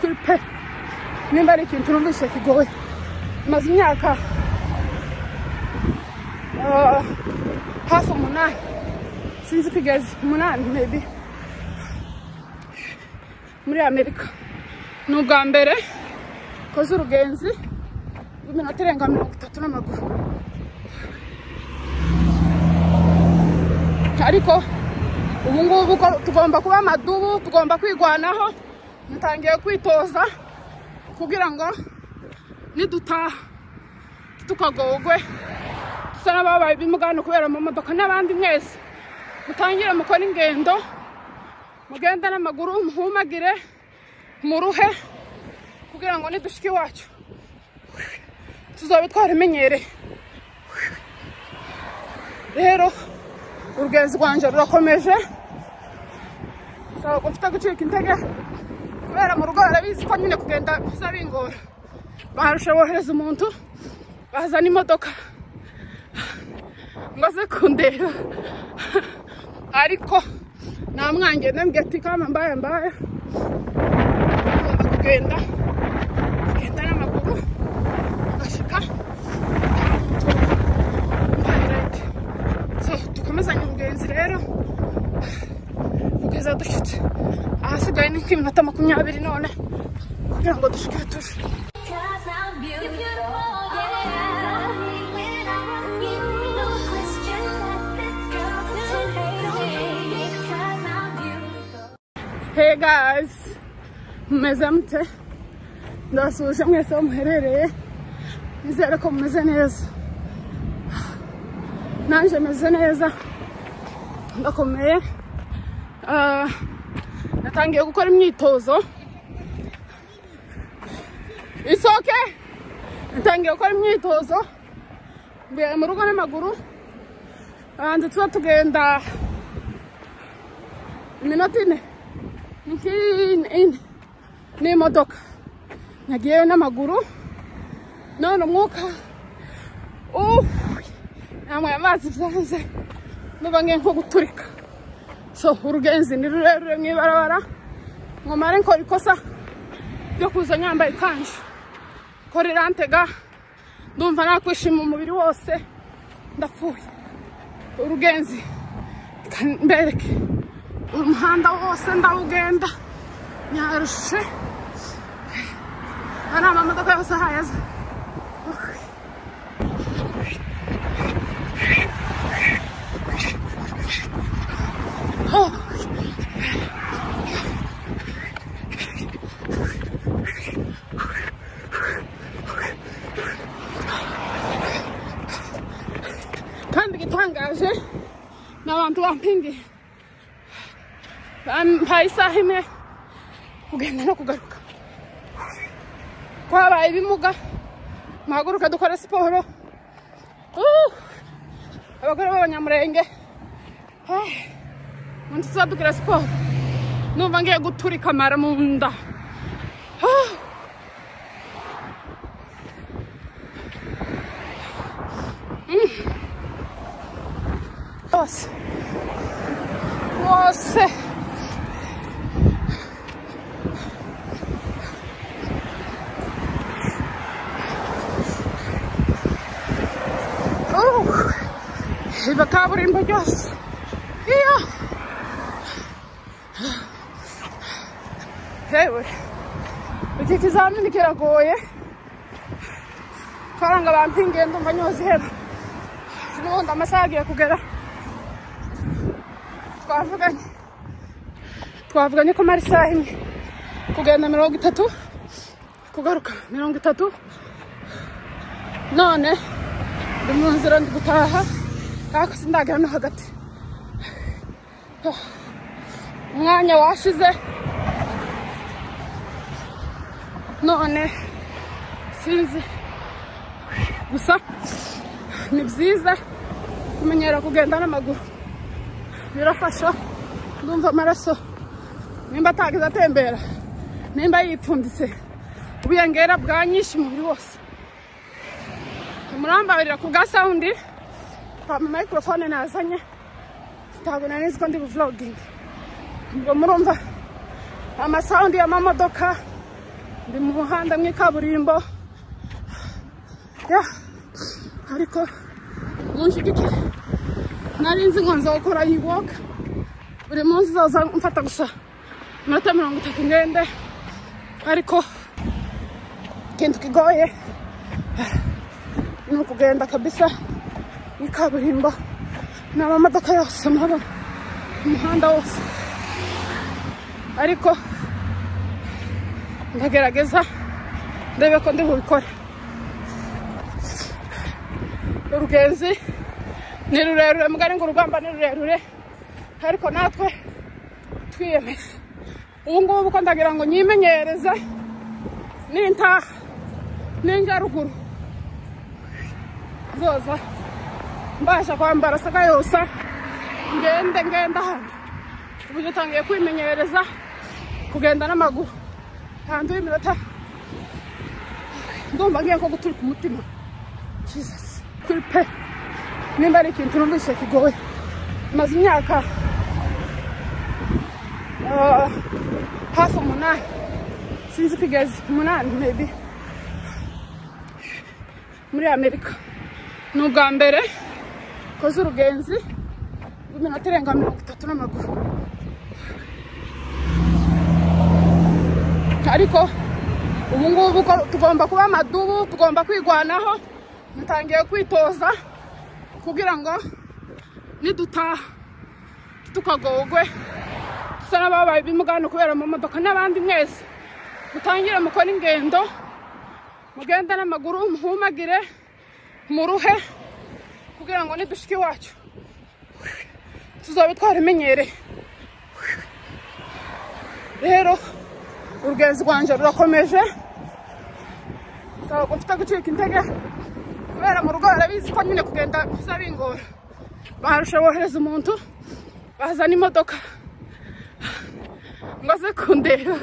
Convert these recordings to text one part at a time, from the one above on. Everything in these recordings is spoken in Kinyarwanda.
n'ukuri pe nimba ari ikintu numvise kigoye maze imyaka hafi 8 sinzi kugeza 8 maybe muri Amerika ni ubwa mbere koze urugenzi rw'iminota irenga 30 n'amaguru ariko ubu ngubu tugomba kuba amadubu tugomba kwirwanaho ntangiye kwitoza kugira ngo nidutaha tukagogwe dusa n'ababaye bimugana kubera mu modoka n'abandi mwese mutangire mukora ingendo mugenda n'amaguru muhumagire muruhe kugira ngo nidushike iwacu tuzobitwara imenyereye rero urugenzi rwanje rurakomeje so mfite gucika intege kubera mu rugo barabizi ko nyine kugenda bizabingora barusha bohereza umuntu bazana imodoka ngo aze kundeba ariko namwange nambwiye ati kama mbaye kugenda n'amaguru ngashika so tukomezanye urugenzi rero kugeza dushitse ahasigaye ni nk'iminota 20 none kugira ngo dushike tuje Hey guys, mumeze mute? Ndasuje mwese aho muherereye nizere ko mumeze neza nanje meze neza ndakomeye natangiye gukora imyitozo it's okay natangiye gukora imyitozo mbiye mu rugo n'amaguru ndetse tugenda iminota 4 n'imodoka nagiye n'amaguru none umwuka namwe amazi byanze nubange nko guturika so urugenzi ni rurerure mwibarabara ngomare nkora ikosa ryo kuza nyambaye ikanzu ko rirantega ndumva nakwishima umubiri wose ndapfuye urugenzi mbereke umuhanda wose ndawugenda nyarushe ana amamodoka yose hayaza kandi gitangaje n'abantu bampingi bampaye isaha imwe kugenda no kugaruka kwabaye ibimuga muhaguruka dukora siporo abagore b'abanyamurenge undi tuzadukira siporo numva ngiye guturika amara mu nda wose iba kaburimbo ryose iyo hewe iki kizamini kiragoye karanga bampingiye ndumva nyoza ihera n'ubundi amasaha agiye kugera twavuganye ko mari isaha imwe kugenda 30 kugaruka 30 none ndi mu nzira ndi gutaha ariko sindagera no hagati umwanya washize none sinzi gusa ni byiza kumenyera kugenda n'amaguru birafasha ndumva amaraso nimba atagize atembera nimba yipfunditse ubuyengera bwanyishe umubiri wose murambabarira ku bwa sound kwa microphone nazanye sitago nanizi ko ndi vlogging ngo murumva ama sound y'amamodoka ndi mu muhanda mw'ikaburimbo ya ariko munshigike nari nzi ngo nzokora iyi walk buri munsi zaza mfata gusa iminota 30 ngende ariko ikintu kigoye ni ukugenda kabisa mw'ikaburimbo n'amamodoka yose murabona umuhanda wose ariko ndagerageza ndebe ko ndi bubikore. Urugenzi ni rurerure mugari ngo urugamba ni rurerure ariko natwe twiyemeje ubu ngubu ko ndagira ngo nyimenyereze ninja ruguru zoza mbasha kwambara saga yose ngenda hano ubu dutangiye kwimenyereza kugenda n'amaguru handu y'iminota ndumva ngiye ko guturika umutima Jesus kuri pe nimba ari ikintu numvise kigoye maze imyaka hafi 8 sinzi kugeza 8 maybe muri Amerika ni ubwa mbere koze urugenzi rw'iminota irenga 30 n'amaguru ariko ubu ngubu tugomba kuba amadubu tugomba kwirwanaho mutangiye kwitoza kugira ngo nidutaha tukagogwe dusa n'ababaye bimugano kubera mu modoka n'abandi mwese mutangire mukora ingendo mugenda n'amaguru muhumagire muruhe kugira ngo nidushike iwacu tuzobe twarimenyereye. Rero urugenzi rwanje rurakomeje saba gufita gucika intege kubera mu rugo arabizi ko nyine kugenda bizabingora barusha bohereza umuntu bazana imodoka ngo aze kundeba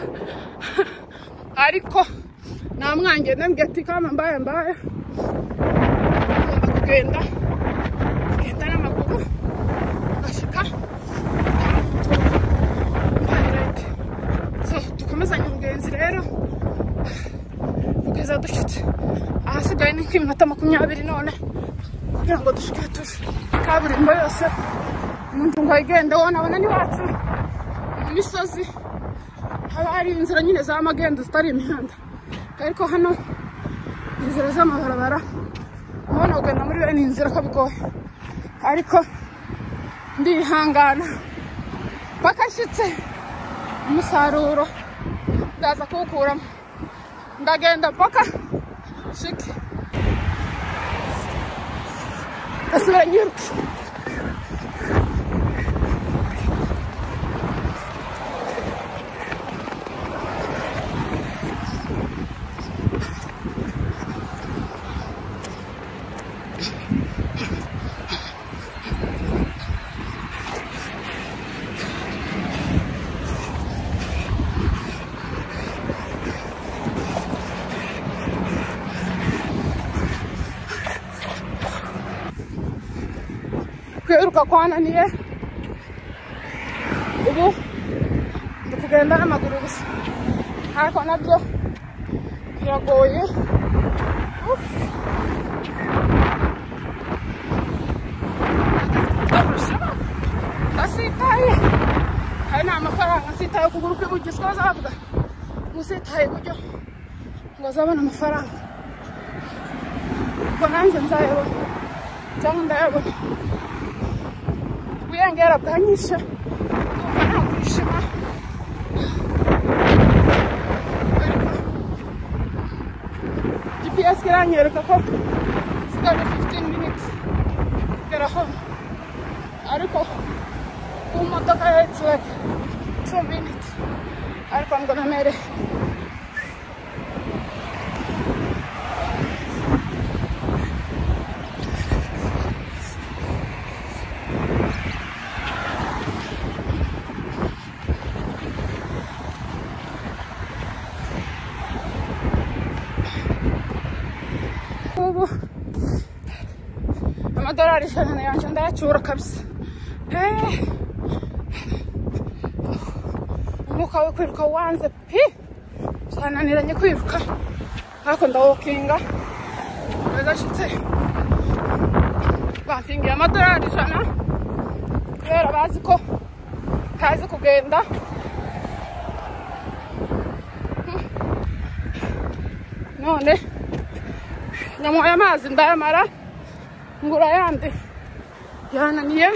ariko namwange nambwiye ati kama mbaye kugenda n'amaguru ngashika dukomezanye urugenzi rero kugeza dushitse ahasigaye ni nk'iminota 20 none kugira ngo dushike tuje kaburimbo yose umuntu ngo agende wabona ni wacu mu misozi haba hari inzira nyine za magendo zitari imihanda ariko hano inzira z'amabarabara ubona ugenda muri bene inzira ko bigoye ariko ndihangana bakashitse umusaruro ndaza kuwukuramo ndagenda paka shike asubira nyiruke kwiruka kwananiye ubu ndi kugenda n'amaguru gusa ariko nabyo biragoye asitaye hari n'amafaranga asitaye kuguru kw'iburyo siko bazavuga musitaye iburyo ngo azabona amafaranga ubwo nanjye nzayabona cyangwa ndayabona uyengera bwanyishe nta kwishima GPS iranyereka ko sigaje 15 minutes kugera hano ariko ku modoka it's like 2 minutes ariko I'm gonna make it. Amadolari ijana yanje ndayacura kabisa umwuka wo kwiruka wanze pi byananiranye kwiruka ariko ndawokinga bagashitse bampingiye amadolari 100 kubera bazi ko ntazi kugenda none nyamuhaye amazi ndayamara ngura yandi yananiye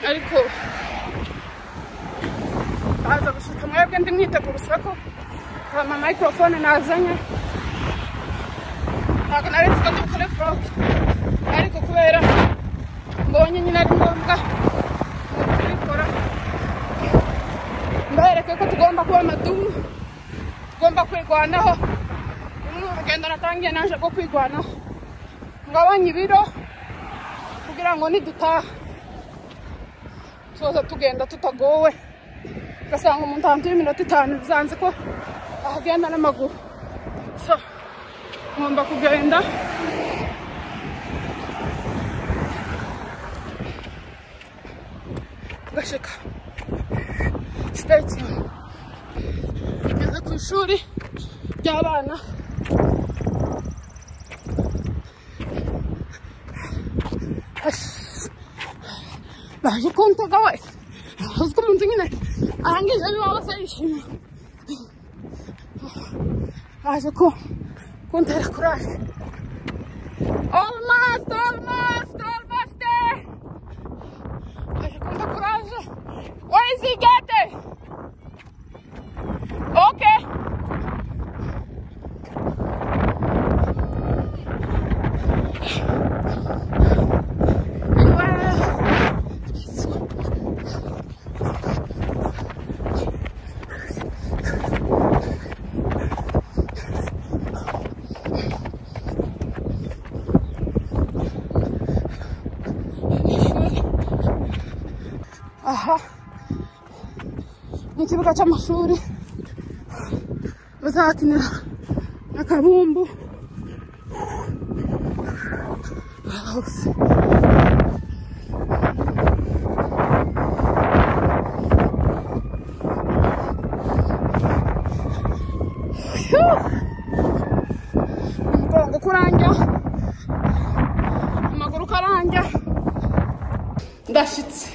ariko baza gushika mwebwe ndi mwitegura usako kama microphone nazanye ntabwo naretse ko dukore vlog ariko kubera mbonye nyine ari ngombwa kubikora mbereke ko tugomba kuba amadumu tugomba kwirwanaho urugendo natangiye naje rwo kwirwanaho ngabanye ibiro kugira ngo nidutaha tuza tugenda tutagowe ugasanga umuntu ahantu y'iminota 5 bizanze ko ahagenda n'amaguru so ngomba kugenda gashika stage ngeze ku ishuri ry'abana baje kuntega we uziko umuntu nyine arangije bibaho se yishimye baje kuntera kuraje almost there baje kunta kuraje where is he getting okay aha ni ikibuga cy'amashuri bazakinira akabumbu umugongo kuranja amaguru karanja ndashitse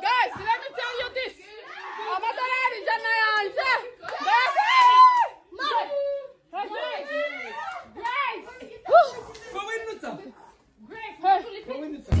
Guys, let me tell you this. Amadolari jana yanje. Grace.